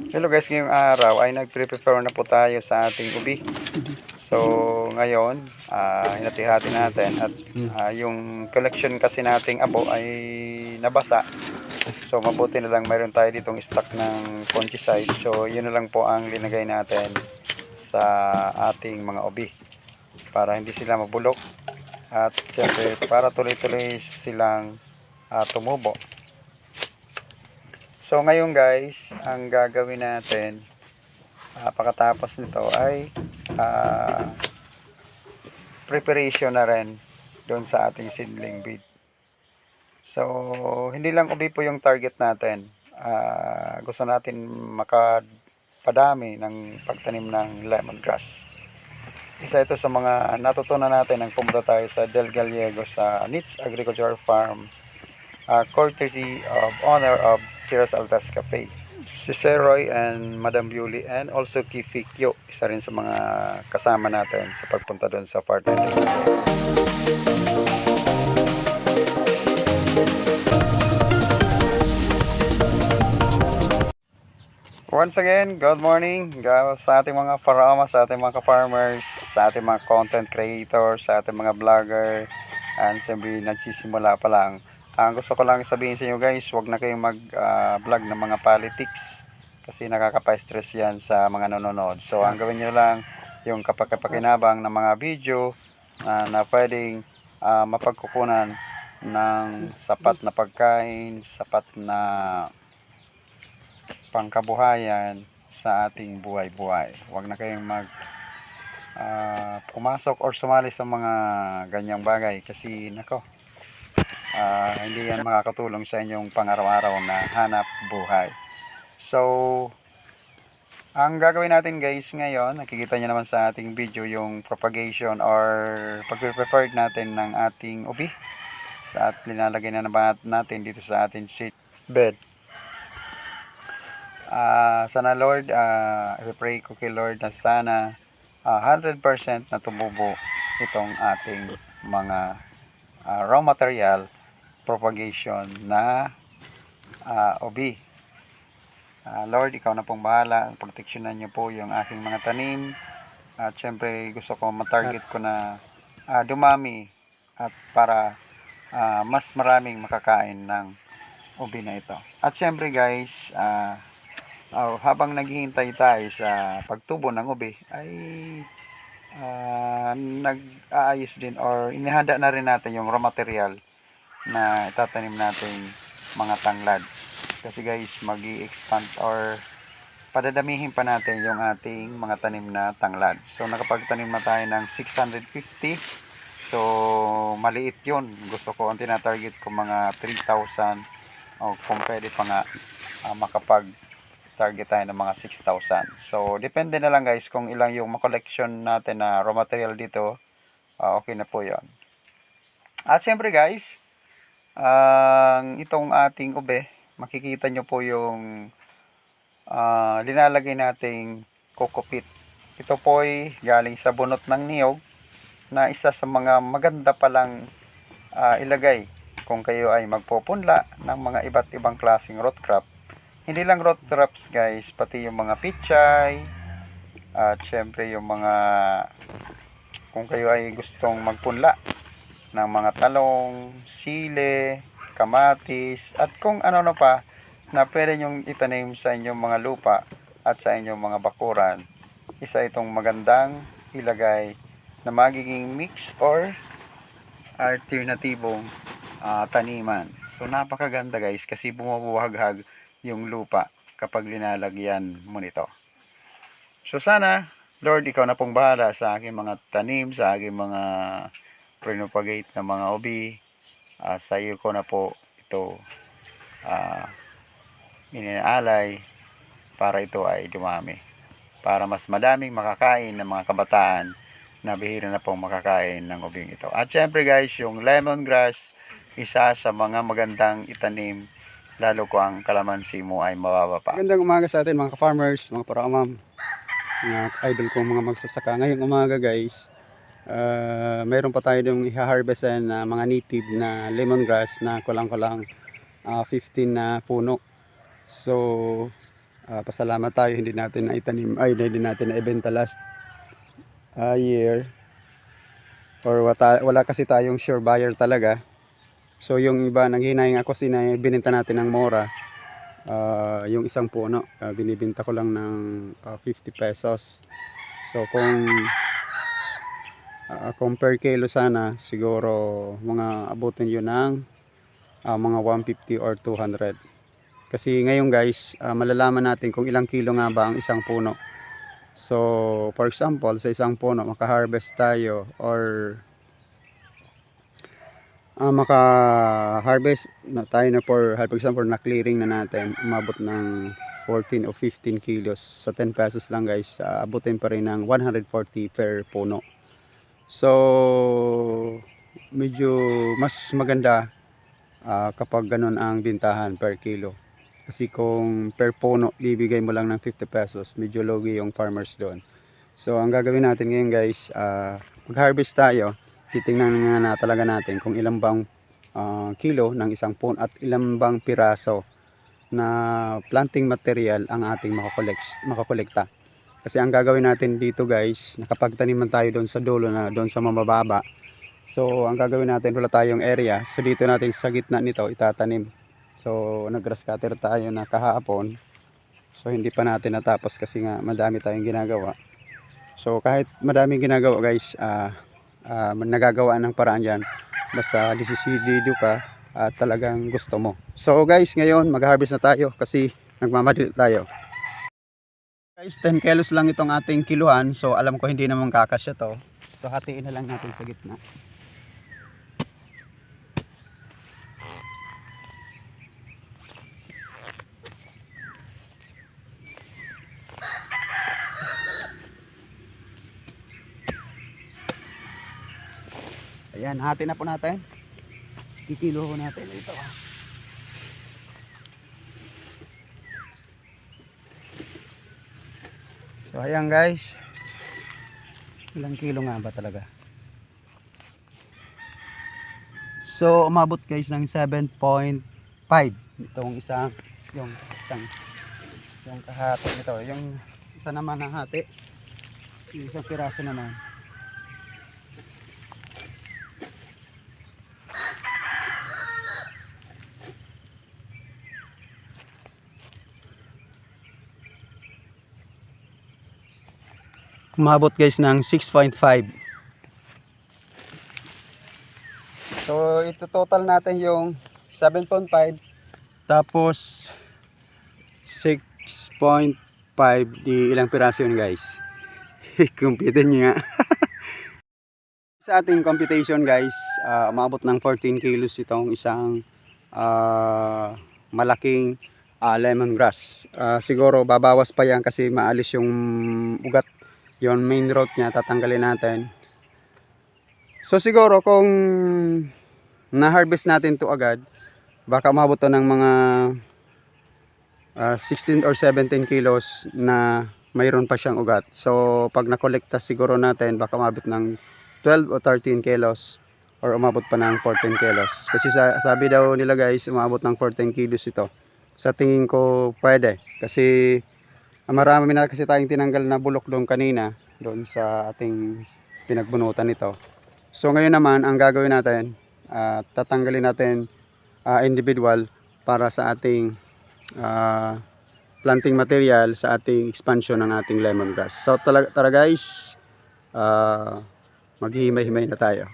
Hello guys, ngayong araw ay nagpre-prepare na po tayo sa ating ubi. So ngayon, hinati-hati natin at yung collection kasi nating abo ay nabasa. So mabuti na lang mayroon tayo ditong stock ng fungicide. So yun na lang po ang linagay natin sa ating mga ubi para hindi sila mabulok at siyempre para tuloy-tuloy silang tumubo. So ngayon guys, ang gagawin natin pagkatapos nito ay preparation na rin doon sa ating seedling bed. So hindi lang ubi po yung target natin. Gusto natin makapadami ng pagtanim ng lemongrass. Isa ito sa mga natutunan natin nang pumunta tayo sa Del Gallego sa Niche Agricultural Farm, courtesy of owner of Chiras Altas Cafe, si Sir Roy and Madam Beauty, and also Kifi Kyo, isa rin sa mga kasama natin sa pagpunta doon sa part natin. Once again, good morning sa ating mga farmers, sa ating mga farmers, sa ating mga content creators, sa ating mga vlogger, and siyempre nagsisimula pa lang. Ang gusto ko lang sabihin sa inyo guys, huwag na kayong mag-vlog ng mga politics kasi nakakapa-stress yan sa mga nanonood. So ang gawin nyo lang yung kapag-pakinabang ng mga video na pwedeng mapagkukunan ng sapat na pagkain, sapat na pangkabuhayan sa ating buhay-buhay. Huwag na kayong pumasok or sumali sa mga ganyang bagay kasi nako, hindi yan makakatulong sa inyong pang-araw-araw na hanap buhay. So ang gagawin natin guys ngayon, nakikita nyo naman sa ating video yung propagation or pag-prepare natin ng ating ubi at linalagay na naman natin dito sa ating seed bed. Sana Lord, i-pray ko kay Lord na sana 100% na tumubo itong ating mga raw material propagation na ubi. Lord, ikaw na pong bahala, proteksyonan niyo po yung aking mga tanim at syempre gusto ko matarget ko na dumami at para mas maraming makakain ng ubi na ito. At syempre guys, habang naghihintay tayo sa pagtubo ng ubi ay nag-aayos din or inihanda na rin natin yung raw material na itatanim natin mga tanglad. Kasi guys, mag-i-expand or padadamihin pa natin yung ating mga tanim na tanglad. So nakapagtanim na tayo ng 650. So maliit yun. Gusto ko, ang tinatarget ko mga 3,000 o kung pwede pa nga makapag-target tayo ng mga 6,000. So depende na lang guys kung ilang yung makollection natin na raw material dito. Okay na po yon. At syempre guys, itong ating ube, makikita nyo po yung linalagay nating kokopit. Ito po ay galing sa bunot ng niyog na isa sa mga maganda palang ilagay kung kayo ay magpupunla ng mga iba't ibang klaseng root crop. Hindi lang root crops guys, pati yung mga pichay at syempre yung mga kung kayo ay gustong magpunla ng mga talong, sile, kamatis, at kung ano na pa na pwede nyong itanim sa inyong mga lupa at sa inyong mga bakuran. Isa itong magandang ilagay na magiging mix or alternatibong taniman. So napakaganda guys kasi bumubuhaghag yung lupa kapag linalagyan mo nito. So sana Lord, ikaw na pong bahala sa aking mga tanim, sa aking mga propagate na mga ubi. Sa iyo ko na po ito ininaalay para ito ay dumami, para mas madaming makakain ng mga kabataan na bihira na pong makakain ng ubing ito. At syempre guys, yung lemongrass, isa sa mga magandang itanim, lalo ko ang kalamansi mo ay mababa pa. Magandang umaga sa atin mga ka-farmers, mga paramam, mga idol kong mga magsasaka. Ngayong umaga guys, mayroon pa tayo yung i-harvestan na mga native na lemongrass na kulang-kulang 15 na puno. So Pasalamat tayo, hindi natin naitanim, ay hindi natin naibenta last year, or wala kasi tayong sure buyer talaga. So yung iba nanghinayang ako, binenta natin ng mura. Yung isang puno, binibenta ko lang ng 50 pesos. So kung per kilo sana, siguro mga abutin yun ng mga 150 or 200. Kasi ngayon guys, malalaman natin kung ilang kilo nga ba ang isang puno. So for example, sa isang puno maka-harvest tayo, or maka-harvest na tayo na, for example, na clearing na natin, umabot ng 14 o 15 kilos sa 10 pesos lang guys, abutin pa rin ng 140 per puno. So medyo mas maganda kapag ganun ang bintahan per kilo. Kasi kung per puno bibigay mo lang ng 50 pesos, medyo logi yung farmers doon. So ang gagawin natin ngayon guys, mag-harvest tayo. Titingnan nga talaga natin kung ilang bang kilo ng isang puno at ilang bang piraso na planting material ang ating makakolekta. Kasi ang gagawin natin dito guys, nakapagtaniman tayo doon sa dulo, na doon sa mababa. So ang gagawin natin, wala tayong area, so dito natin sa gitna nito itatanim. So nag-grass cutter tayo na kahapon, so hindi pa natin natapos kasi nga madami tayong ginagawa. So kahit madaming ginagawa guys, nagagawa ng paraan yan, basta disisidido ka at talagang gusto mo. So guys, ngayon mag-harvest na tayo kasi nagmamadali tayo guys. 10 kilos lang itong ating kiluhan, so alam ko hindi naman kakasya to, so hatiin na lang natin sa gitna. Ayan, hati na po natin. Kikilo ko natin ito. So ayan guys, ilang kilo nga ba talaga? So umabot guys ng 7.5 itong yung kahati nito. Yung isa naman ang hati, yung isang piraso naman. Umabot guys ng 6.5. So ito total natin yung 7.5 tapos 6.5, di ilang piraso yun guys. Compute nyo nga. Sa ating computation guys, umabot ng 14 kilos itong isang malaking lemongrass. Siguro babawas pa yan kasi maalis yung ugat, yon main root niya, tatanggalin natin. So siguro kung na-harvest natin to agad, baka umabot to ng mga 16 or 17 kilos na mayroon pa siyang ugat. So pag nakolekta siguro natin, baka umabot ng 12 o 13 kilos or umabot pa ng 14 kilos. Kasi sabi daw nila guys, umabot ng 14 kilos ito. Sa tingin ko pwede, kasi marami na kasi tayong tinanggal na bulok doon kanina, doon sa ating pinagbunutan nito. So ngayon naman ang gagawin natin, tatanggalin natin individual para sa ating planting material sa ating expansion ng ating lemongrass. So tara guys, maghihimay-himay na tayo.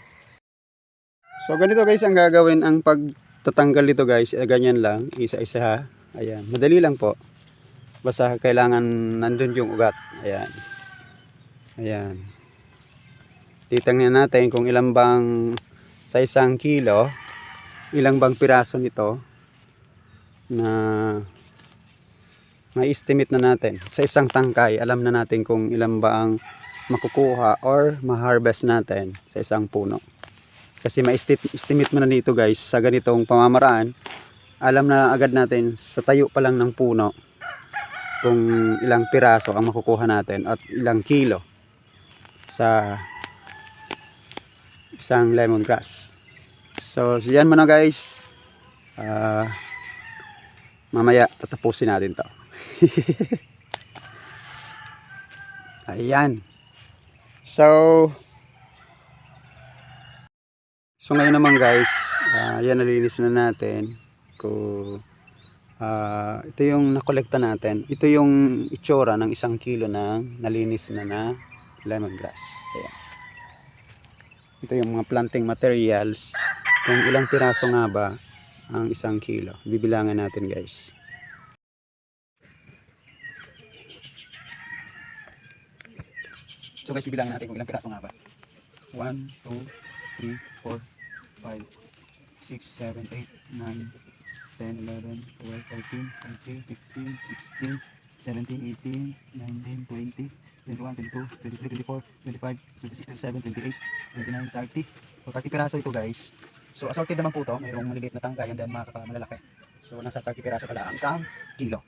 So ganito guys ang gagawin, ang pagtatanggal nito guys, ganyan lang, isa-isa ha. Ayan, madali lang po. Basta kailangan nandun yung ugat. Ayan. Ayan. Titingnan natin kung ilang bang sa isang kilo, ilang bang piraso nito na ma-estimate na natin. Sa isang tangkay, alam na natin kung ilang ba ang makukuha or ma-harvest natin sa isang puno. Kasi ma-estimate mo na dito guys, sa ganitong pamamaraan, alam na agad natin sa tayo pa lang ng puno kung ilang piraso ang makukuha natin at ilang kilo sa isang lemongrass. So yan muna guys, mamaya tatapusin natin to. Ayan. So ngayon naman guys, yan nalinis na natin. Ito yung nakolekta natin. Ito yung itsura ng 1 kilo ng nalinis na lemongrass. Ayan. Ito yung mga planting materials. Kung ilang piraso nga ba ang 1 kilo. Bibilangan natin guys. So guys, bibilangan natin kung ilang piraso nga ba. 1, 2, 3, 4, 5, 6, 7, 8, 9, 10, 11, 12, 13, 14, 15, 16, 17, 18, 19, 20, 21, 22, 23, 24, 25, 26, 27, 28, 29, 30. So 30 piraso ito guys. So assorted naman po ito. Mayroong maliliit na tangkay and then mga malalaki. So nasa 30 piraso pala ang 1 kilo.